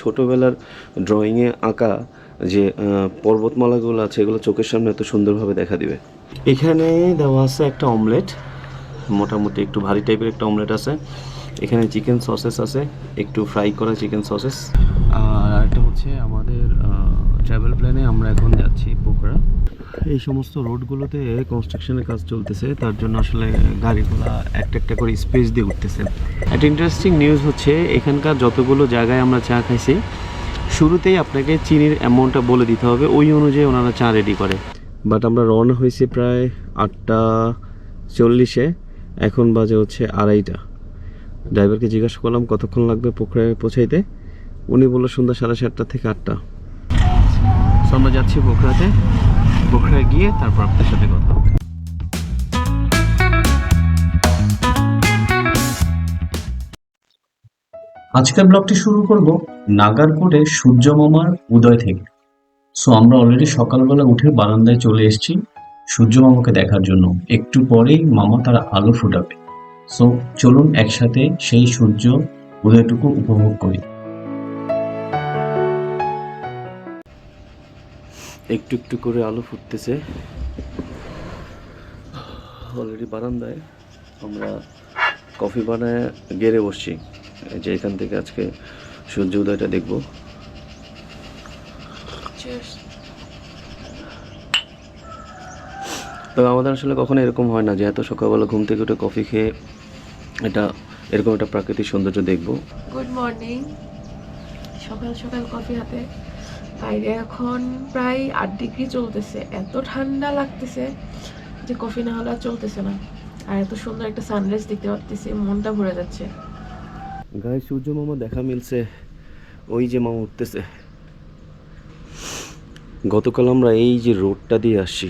ছোটোবেলার ড্রয়িংয়ে আঁকা যে পর্বতমালাগুলো আছে এগুলো চোখের সামনে এত সুন্দরভাবে দেখা দিবে। এখানে দেওয়া আছে একটা অমলেট, মোটামুটি একটু ভারী টাইপের একটা অমলেট আছে। এখানে চিকেন সসেস আছে, একটু ফ্রাই করা চিকেন সসেস। আর একটা হচ্ছে আমাদের ট্রাভেল প্ল্যানে আমরা এখন যাচ্ছি পোখরা। এই সমস্ত রোডগুলোতে কনস্ট্রাকশনের কাজ চলতেছে, তার জন্য আসলে গাড়িগুলো একটা একটা করে স্পেস দিয়ে উঠতেছে। একটা ইন্টারেস্টিং নিউজ হচ্ছে এখানকার যতগুলো জায়গায় আমরা চা খাইছি শুরুতেই আপনাকে চিনির অ্যামাউন্টটা বলে দিতে হবে, ওই অনুযায়ী ওনারা চা রেডি করে। বাট আমরা রওনা হয়েছি প্রায় 8:40-এ, এখন বাজে হচ্ছে 2:30। ড্রাইভারকে জিজ্ঞাসা করলাম কতক্ষণ লাগবে পোখরায় পৌঁছাইতে, উনি বললো সন্ধ্যা 7:30 থেকে 8টা। আমরা যাচ্ছি পোখরাতে, পোখরায় গিয়ে তারপর আপনার সাথে কথা হবে। আজকের ব্লগটি শুরু করব নাগারকোটের সূর্য মামার উদয় থেকে। সো আমরা অলরেডি সকালবেলা উঠে বারান্দায় চলে এসেছি সূর্য মামাকে দেখার জন্য। একটু পরেই মামা তার আলো ফুটাবে। সো চলুন একসাথে সেই সূর্য উদয়টুকু উপভোগ করি। একটু একটু করে আলো ফুটতেছে অলরেডি বারান্দায়। আমরা কফি বানায় গেড়ে বসছি, যে এখান থেকে আজকে সূর্য উদয়টা দেখবো। তবে আমাদের আসলে কখনো এরকম হয় না যে এত সকালবেলা ঘুম থেকে উঠে কফি খেয়ে এরকম একটা প্রাকৃতিক সৌন্দর্য দেখবো। গুড মর্নিং, সকাল সকাল কফি হাতে। বাইরে এখন প্রায় 8 ডিগ্রি চলতেছে, এত ঠান্ডা লাগতেছে যে কফি না হলে আর চলতেছে না। আর এত সুন্দর একটা সানরাইজ দেখতে পাচ্ছি, মনটা ভরে যাচ্ছে। গায়ে সূর্য মামা দেখা মিলছে, ওই যে মামা উঠতেছে। গতকাল আমরা এই যে রোডটা দিয়ে আসছি,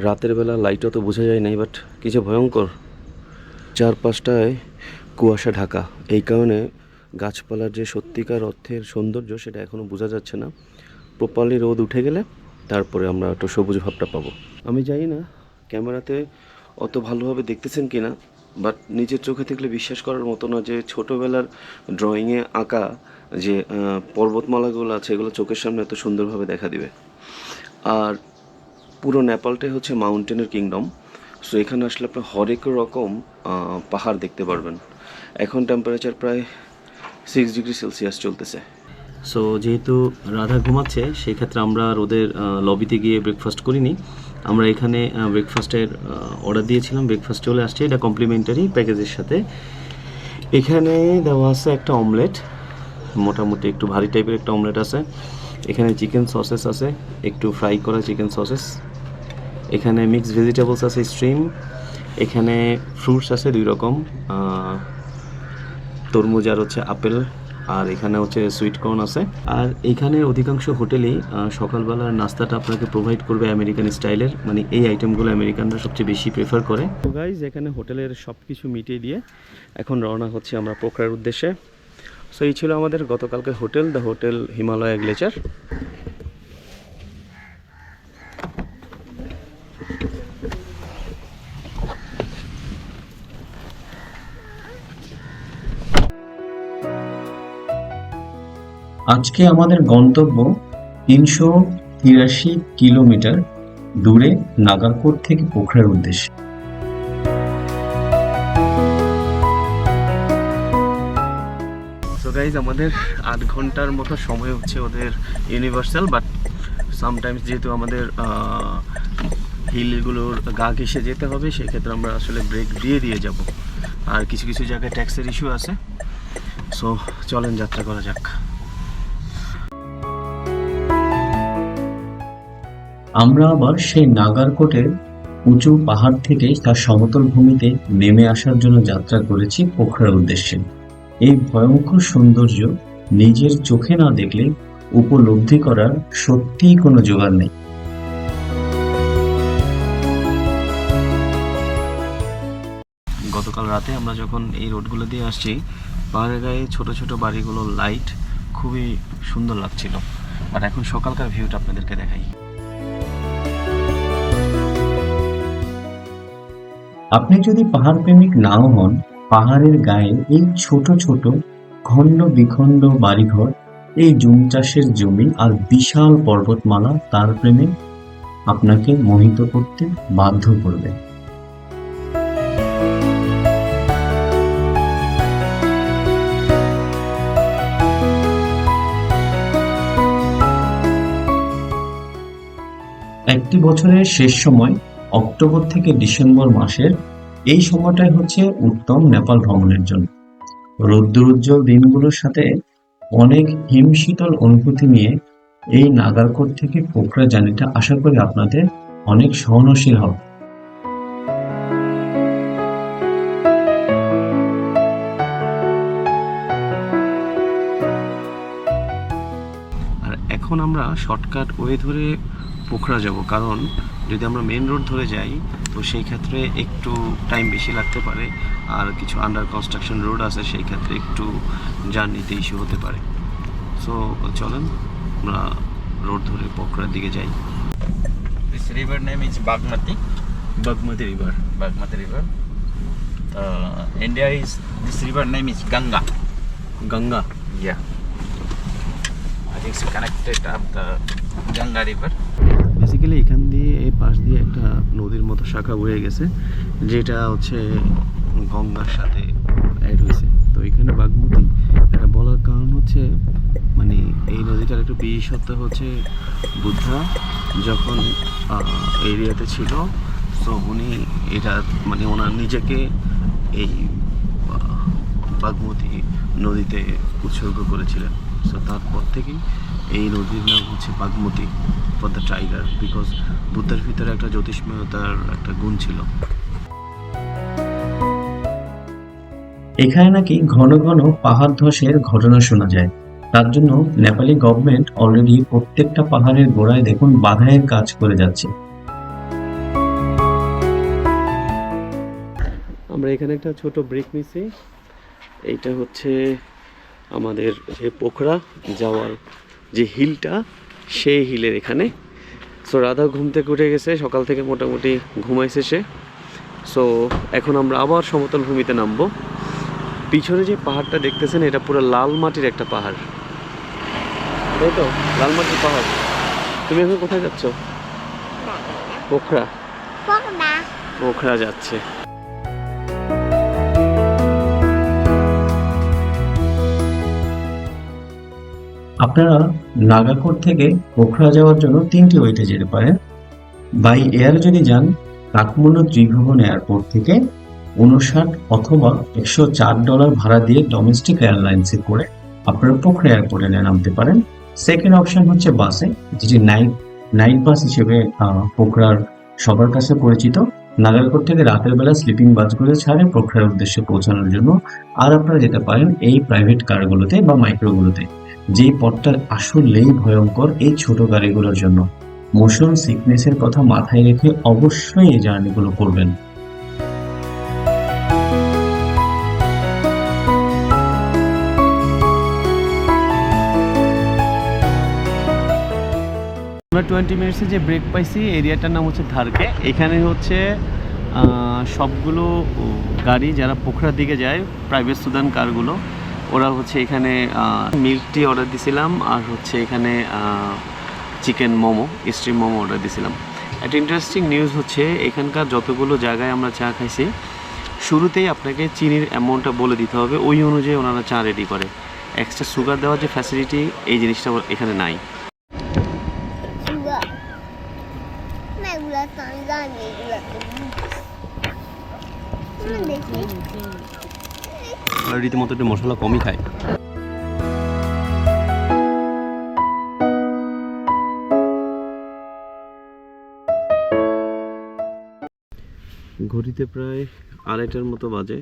রাতের বেলা লাইটও তো বোঝা যায় নাই, বাট কি যে ভয়ঙ্কর। চারপাশটায় কুয়াশা ঢাকা, এই কারণে গাছপালার যে সত্যিকার অর্থের সৌন্দর্য সেটা এখনও বোঝা যাচ্ছে না। প্রপারলি রোদ উঠে গেলে তারপরে আমরা একটু সবুজ ভাবটা পাবো। আমি জানি না ক্যামেরাতে অত ভালোভাবে দেখতেছেন কি না, বাট নিজের চোখে দেখলে বিশ্বাস করার মতো না যে ছোটোবেলার ড্রয়িংয়ে আঁকা যে পর্বতমালাগুলো আছে এগুলো চোখের সামনে এত সুন্দরভাবে দেখা দিবে। আর পুরো নেপালটাই হচ্ছে মাউন্টেনের কিংডম। সো এখানে আসলে আপনার হরেক রকম পাহাড় দেখতে পারবেন। এখন টেম্পারেচার প্রায় 6 ডিগ্রি সেলসিয়াস চলতেছে। সো যেহেতু রাধা ঘুমাচ্ছে, সেই ক্ষেত্রে আমরা ওদের লবিতে গিয়ে ব্রেকফাস্ট করিনি। আমরা এখানে ব্রেকফাস্টের অর্ডার দিয়েছিলাম, ব্রেকফাস্ট চলে আসছে, এটা কমপ্লিমেন্টারি প্যাকেজের সাথে। এখানে দেওয়া আছে একটা অমলেট, মোটামুটি একটু ভারী টাইপের একটা অমলেট আছে। এখানে চিকেন সসেস আছে, একটু ফ্রাই করা চিকেন সসেস। এখানে মিক্সড ভেজিটেবলস আছে, স্ট্রিম। এখানে ফ্রুটস আছে 2 রকম, তরমুজ আর হচ্ছে আপেল। আর এখানে হচ্ছে সুইট কর্ন আছে। আর এখানে অধিকাংশ হোটেলেই সকালবেলার নাস্তাটা আপনাকে প্রোভাইড করবে আমেরিকান স্টাইলের, মানে এই আইটেমগুলো আমেরিকানরা সবচেয়ে বেশি প্রেফার করে। তো গাইজ, এখানে হোটেলের সব কিছু মিটিয়ে দিয়ে এখন রওনা হচ্ছে আমরা পোখরার উদ্দেশ্যে। সো এই ছিল আমাদের গতকালকে হোটেল, দ্য হোটেল হিমালয়া গ্লেচার। আজকে আমাদের গন্তব্য 383 কিলোমিটার দূরে নাগারকোট থেকে পোখরার উদ্দেশ্যে। সো গাইজ, আমাদের 8 ঘন্টার মতো সময় হচ্ছে ওদের ইউনিভার্সাল, বাট সামটাইমস যেহেতু আমাদের হিলগুলোর গা ঘেঁষে যেতে হবে, সেক্ষেত্রে আমরা আসলে ব্রেক দিয়ে দিয়ে যাব। আর কিছু কিছু জায়গায় ট্যাক্সের ইস্যু আছে। সো চলেন যাত্রা করা যাক। আমরা আবার সেই নাগারকোটের উঁচু পাহাড় থেকে তার সমতল ভূমিতে নেমে আসার জন্য যাত্রা করেছি পোখরার উদ্দেশ্যে। এই ভয়ঙ্কর সৌন্দর্য নিজের চোখে না দেখলে উপলব্ধি করার সত্যিই কোনো জোগাড় নেই। গতকাল রাতে আমরা যখন এই রোডগুলো দিয়ে আসছি, পাহাড়ের গায়ে ছোট ছোট বাড়িগুলো লাইট খুবই সুন্দর লাগছিল। আর এখন সকালকার ভিউটা আপনাদেরকে দেখাই। আপনি যদি পাহাড় প্রেমিক নাও হন, পাহাড়ের গায়ে এই ছোট ছোট খণ্ড বিখণ্ড বাড়িঘর এই জুম চাষের জমি আর বিশাল পর্বতমালা তার প্রেমে আপনাকে মোহিত করতে বাধ্য করবে। একটি বছরের শেষ সময় অক্টোবর থেকে ডিসেম্বর মাসের এই সময়টাই হচ্ছে উত্তম নেপাল ভ্রমণের জন্য। রৌদ্রোজ্জ্বল দিনগুলোর সাথে অনেক হিমশীতল অনুভূতি নিয়ে এই নাগারকোট থেকে পোখরা জার্নিটা আশা করি আপনাদের অনেক সহনশীল হবে। আর এখন আমরা শর্টকাট ওয়ে ধরে পোখরা যাব, কারণ যদি আমরা মেন রোড ধরে যাই তো সেই ক্ষেত্রে একটু টাইম বেশি লাগতে পারে, আর কিছু আন্ডার কনস্ট্রাকশন রোড আছে, সেই ক্ষেত্রে একটু জার্নিতে ইস্যু হতে পারে। সো চলেন আমরা রোড ধরে পোখরার দিকে যাই। This river name is Bagmati. Bagmati river. Bagmati river. India is this river name is Ganga. Ganga. Yeah. I think it's connected up the Ganga river. Basically এখান দিয়ে এই পাশ দিয়ে একটা নদীর মতো শাখা বয়ে গেছে, যেটা হচ্ছে গঙ্গার সাথে অ্যাড হয়েছে। তো এখানে বাগমতি এটা বলার কারণ হচ্ছে মানে এই নদীটার একটু বিশেষত্ব হচ্ছে বুদ্ধা যখন এরিয়াতে ছিল, সো উনি এটা মানে ওনার নিজেকে এই বাগমতি নদীতে উৎসর্গ করেছিলেন। সো তারপর থেকেই এই নদীর নাম হচ্ছে Bagmati for the tiger, because বুদ্ধের ভিতরে একটা জ্যোতিষময়তার একটা গুণ ছিল। এখানে নাকি ঘন ঘন পাহাড় ধসের ঘটনা শোনা যায়। তার জন্য নেপালি গভর্নমেন্ট অলরেডি প্রত্যেকটা পাহাড়ের গোড়ায় দেখুন বাধাইয়ের কাজ করে যাচ্ছে। আমরা এখানে একটা ছোট ব্রেক নিছি। এইটা হচ্ছে আমাদের যে পোখরা যাওয়ার যে হিলটা, সেই হিলের এখানে। সো রাধা ঘুম থেকে উঠে গেছে, সকাল থেকে মোটামুটি ঘুমাইছে সে। সো এখন আমরা আবার সমতল ভূমিতে নামবো। পিছনে যে পাহাড়টা দেখতেছেন এটা পুরো লাল মাটির একটা পাহাড়, তাই তো? লাল মাটির পাহাড়। তুমি এখন কোথায় যাচ্ছ? পোখরা। পোখরা যাচ্ছে। আপনারা নাগারকোট থেকে পোখরা যাওয়ার জন্য 3টি ওয়েতে যেতে পারেন। বাই এয়ার যদি যান, কাঠমান্ডু ত্রিভুবন এয়ারপোর্ট থেকে 59 অথবা $104 ভাড়া দিয়ে ডোমেস্টিক এয়ারলাইন্সে করে আপনারা পোখরা এয়ারপোর্টে নামতে পারেন। সেকেন্ড অপশন হচ্ছে বাসে, যেটি নাইট বাস হিসেবে পোখরার সবার কাছে পরিচিত। নাগারকোট থেকে রাতের বেলা স্লিপিং বাসগুলো ছাড়ে পোখরার উদ্দেশ্যে পৌঁছানোর জন্য। আর আপনারা যেতে পারেন এই প্রাইভেট কারগুলোতে বা মাইক্রোগুলোতে, যেই পথটা আসলেই ভয়ঙ্কর এই ছোট গাড়িগুলোর জন্য। মোশন সিকনেসের কথা মাথায় রেখে অবশ্যই এই জার্নিগুলো করবেন। আমরা 20 মিনিটসে যে ব্রেক পাইছি, এরিয়াটার নাম হচ্ছে ধারকে। এখানে হচ্ছে সবগুলো গাড়ি যারা পোখরার দিকে যায়, প্রাইভেট সুদান কারগুলো, ওরা হচ্ছে এখানে মিল্ক টি অর্ডার দিছিলাম, আর হচ্ছে এখানে chicken momo, stream momo order দিছিলাম। একটা ইন্টারেস্টিং নিউজ হচ্ছে এখানকার যতগুলো জায়গায় আমরা চা খাইছি, শুরুতেই আপনাকে চিনির অ্যামাউন্টটা বলে দিতে হবে, ওই অনুযায়ী ওনারা চা রেডি করে। এক্সট্রা সুগার দেওয়ার যে ফ্যাসিলিটি, এই জিনিসটা এখানে নাই। রীতিমতো একটু মশলা কমই খায়। ঘড়িতে প্রায় 2:30টার মতো বাজে।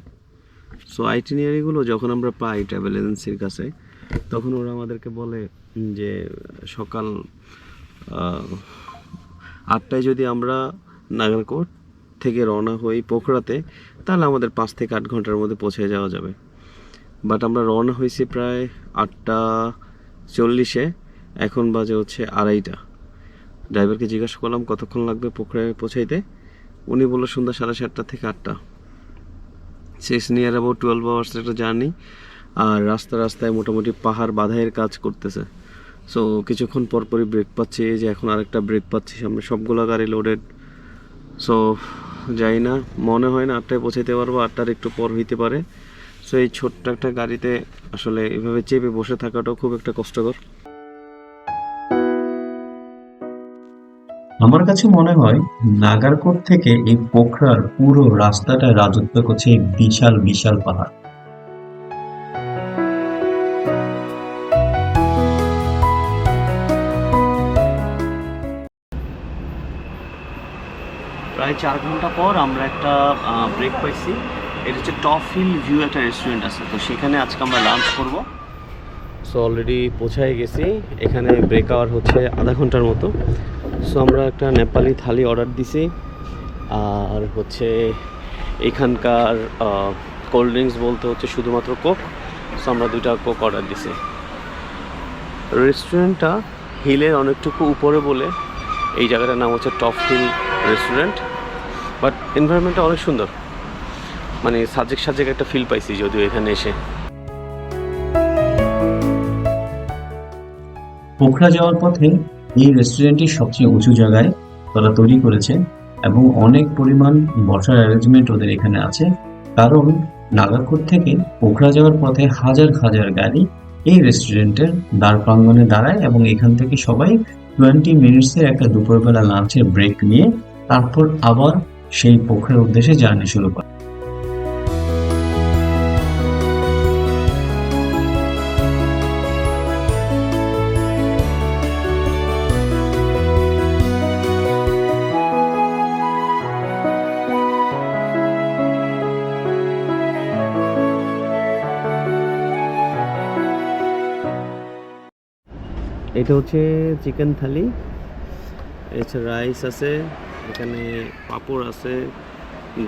সো আইটিনারিগুলো যখন আমরা পাই ট্রাভেল এজেন্সির কাছে, তখন ওরা আমাদেরকে বলে যে সকাল 8টায় যদি আমরা নাগারকোট থেকে রওনা হই পোখরাতে, তাহলে আমাদের 5 থেকে 8 ঘন্টার মধ্যে পৌঁছে যাওয়া যাবে। বাট আমরা রওনা হয়েছি প্রায় 8:40-এ, এখন বাজে হচ্ছে 2:30। ড্রাইভারকে জিজ্ঞাসা করলাম কতক্ষণ লাগবে পোখরায় পৌঁছাইতে, উনি বললো সন্ধ্যা 7:30 থেকে 8টা। So it's near about 12 hours একটা জার্নি। আর রাস্তায় মোটামুটি পাহাড় বাঁধাইয়ের কাজ করতেছে। সো কিছুক্ষণ পরপরই ব্রেক পাচ্ছি, এই যে এখন আরেকটা ব্রেক পাচ্ছি, সামনে সবগুলো গাড়ি লোডেড। সো যাই না, মনে হয় না 8টায় পৌঁছাতে পারবো, 8টার একটু পর হইতে পারে। সো এই ছোট্ট একটা গাড়িতে আসলে এভাবে চেপে বসে থাকাটাও খুব একটা কষ্টকর। আমার কাছে মনে হয় নাগারকোট থেকে এই পোখরার পুরো রাস্তাটা রাজত্ব করছে এই বিশাল বিশাল পাহাড়। প্রায় 4 ঘন্টা পর আমরা একটা ব্রেক পাইছি। এটা হচ্ছে টপ হিল ভিউ একটা রেস্টুরেন্ট আছে, তো সেখানে আজকে আমরা লাঞ্চ করব। সো অলরেডি পৌঁছায় গেছি, এখানে ব্রেক আওয়ার হচ্ছে আধা ঘন্টার মতো। সো আমরা একটা নেপালি থালি অর্ডার দিছি, আর হচ্ছে এখানকার কোল্ড ড্রিঙ্কস বলতে হচ্ছে শুধুমাত্র কোক। সো আমরা 2টা কোক অর্ডার দিছি। রেস্টুরেন্টটা হিলের অনেকটুকু উপরে বলে এই জায়গাটার নাম হচ্ছে টপ হিল রেস্টুরেন্ট। বাট এনভায়রনমেন্টটা অনেক সুন্দর, মানে সাজেক একটা ফিল পাইছি যদিও এখানে এসে। পোখরা যাওয়ার পথে এই রেস্টুরেন্টটি সবচেয়ে উঁচু জায়গায় তারা তৈরি করেছে এবং অনেক পরিমাণ বসার অ্যারেঞ্জমেন্ট ওদের এখানে আছে, কারণ নাগারকোট থেকে পোখরা যাওয়ার পথে হাজার হাজার গাড়ি এই রেস্টুরেন্টের দ্বার প্রাঙ্গণে দাঁড়ায় এবং এখান থেকে সবাই 20 মিনিটসের একটা দুপুরবেলা লাঞ্চের ব্রেক নিয়ে তারপর আবার সেই পোখরার উদ্দেশ্যে জার্নি শুরু করে। এটা হচ্ছে চিকেন থালি, এছাড়া রাইস আছে, এখানে পাঁপড় আছে,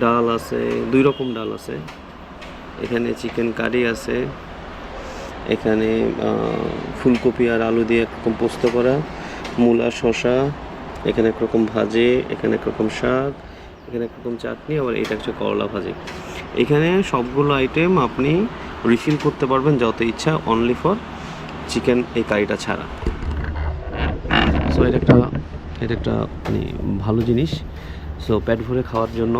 ডাল আছে, 2 রকম ডাল আছে, এখানে চিকেন কারি আছে, এখানে ফুলকপি আর আলু দিয়ে একরকম পোস্ত করা, মূলা শসা, এখানে একরকম ভাজি, এখানে একরকম শাক, এখানে একরকম চাটনি, আবার এটা হচ্ছে করলা ভাজি। এখানে সবগুলো আইটেম আপনি রিফিল করতে পারবেন যত ইচ্ছা, অনলি ফর চিকেন এই কারিটা ছাড়া। সো এটা একটা মানে ভালো জিনিস। সো পেট ভরে খাওয়ার জন্য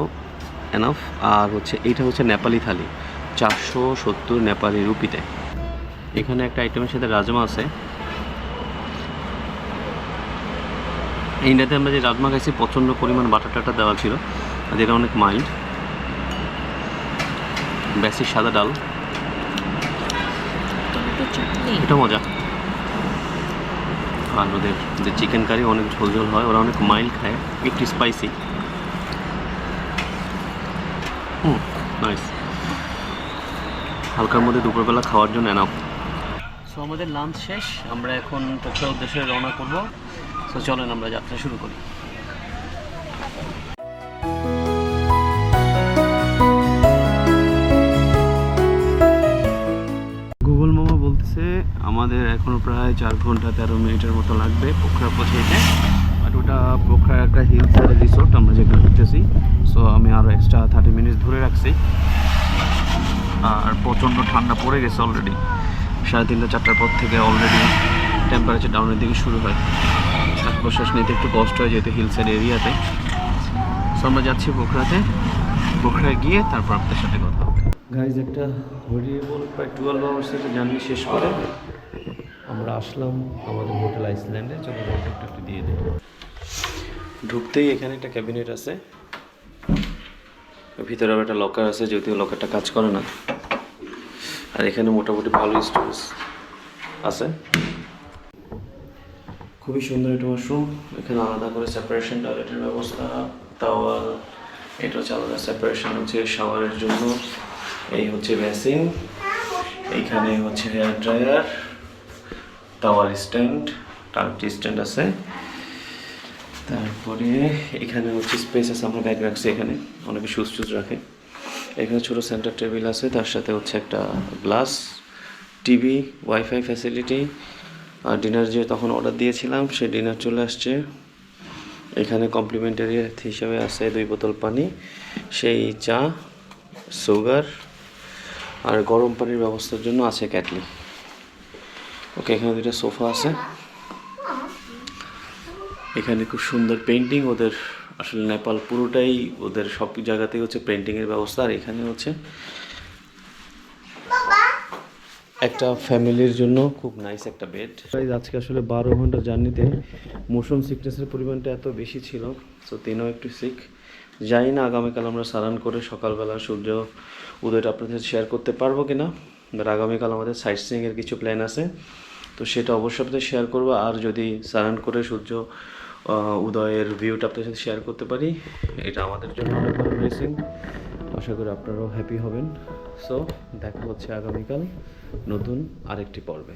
এনাফ। আর হচ্ছে এইটা হচ্ছে নেপালি থালি, 470 নেপালি রুপিতে। এখানে একটা আইটেমের সাথে রাজমা আছে। ইন্ডিয়াতে আমরা যে রাজমা খাইছি প্রচণ্ড পরিমাণ বাটা টাটা দেওয়া ছিল, আর এটা অনেক মাইল্ড। বেসিক সাদা ডাল, এটা মজা। আর ওদের যে চিকেন কারি অনেক ঝোল হয়, ওরা অনেক মাইল্ড খায়, একটু স্পাইসি। নাইস, হালকার মধ্যে দুপুরবেলা খাওয়ার জন্য এনাফ। সো আমাদের লাঞ্চ শেষ, আমরা এখন পোখরার উদ্দেশ্যে রওনা করব। সো চলেন আমরা যাত্রা শুরু করি। গুগল মামা বলতেছে আমাদের এখনো প্রায় 4 ঘন্টা 13 মিনিটের মতো লাগবে পোখরা পৌঁছাইতে। বাট ওটা পোখরার একটা হিল সাইড রিসোর্ট আমরা যেখানে ঘুরতেছি। সো আমি আরও এক্সট্রা 30 মিনিট ধরে রাখছি। আর প্রচণ্ড ঠান্ডা পড়ে গেছে অলরেডি, 3:30 4টার পর থেকে অলরেডি টেম্পারেচার ডাউনের দিকে শুরু হয়। শ্বাস প্রশ্বাস নিতে একটু কষ্ট হয় যেহেতু হিল সাইড এরিয়াতে। সো আমরা যাচ্ছি পোখরাতে, পোখরায় গিয়ে তারপর আপনাদের সাথে কথা হবে। গাইজ একটা হরিবল প্রায় 12 আওয়ার্সের জার্নি শেষ করে আমরা আসলাম আমাদের হোটেল আইসল্যান্ডে। চলো হোটেলটা একটু দিয়ে দিই। ঢুকতেই এখানে একটা ক্যাবিনেট আছে, ভিতরে আবার একটা লকার আছে, যদিও লকারটা কাজ করে না। আর এখানে মোটামুটি ভালো স্টোরেজ আছে। খুবই সুন্দর একটা ওয়াশরুম, এখানে আলাদা করে সেপারেশন টয়লেটের ব্যবস্থা, টাওয়াল, এটা হচ্ছে আলাদা সেপারেশন হচ্ছে শাওয়ারের জন্য। এই হচ্ছে বেসিন, এইখানে হচ্ছে hair dryer, towel stand, turkey stand আছে। তারপরে এখানে হচ্ছে স্পেস আছে, আমরা ব্যাগ রাখছি এখানে, অনেকে শুজ রাখে। এখানে ছোটো সেন্টার টেবিল আছে, তার সাথে হচ্ছে একটা গ্লাস, টিভি, ওয়াইফাই ফ্যাসিলিটি। আর ডিনার যে তখন অর্ডার দিয়েছিলাম সেই ডিনার চলে আসছে। এখানে কমপ্লিমেন্টারি হিসাবে আছে 2 বোতল পানি, সেই চা, সুগার, আর গরম পানির ব্যবস্থার জন্য আছে ক্যাটলি। ওকে, এখানে দুটো সোফা আছে। এখানে খুব সুন্দর পেন্টিং। ওদের আসলে নেপাল পুরোটাই ওদের সব জায়গাতেই হচ্ছে পেন্টিংয়ের ব্যবস্থা। আর এখানে হচ্ছে একটা ফ্যামিলির জন্য খুব নাইস একটা বেড। আজকে আসলে 12 ঘন্টা জার্নিতে মোশন সিকনেসের পরিমাণটা এত বেশি ছিল, সো তিনিও একটু সিক। জানি না আগামীকাল আমরা স্নান করে সকালবেলা সূর্য উদয়টা আপনাদের সাথে শেয়ার করতে পারবো কিনা, বাট আগামীকাল আমাদের সাইট সিইংয়ের কিছু প্ল্যান আছে, তো সেটা অবশ্যই আপনাদের শেয়ার করবো। আর যদি স্নান করে সূর্য উদয়ের ভিউটা আপনাদের সাথে শেয়ার করতে পারি, এটা আমাদের জন্য অনেক বড় ব্লেসিং। আশা করি আপনারাও হ্যাপি হবেন। সো দেখা হচ্ছে আগামীকাল নতুন আরেকটি পর্বে।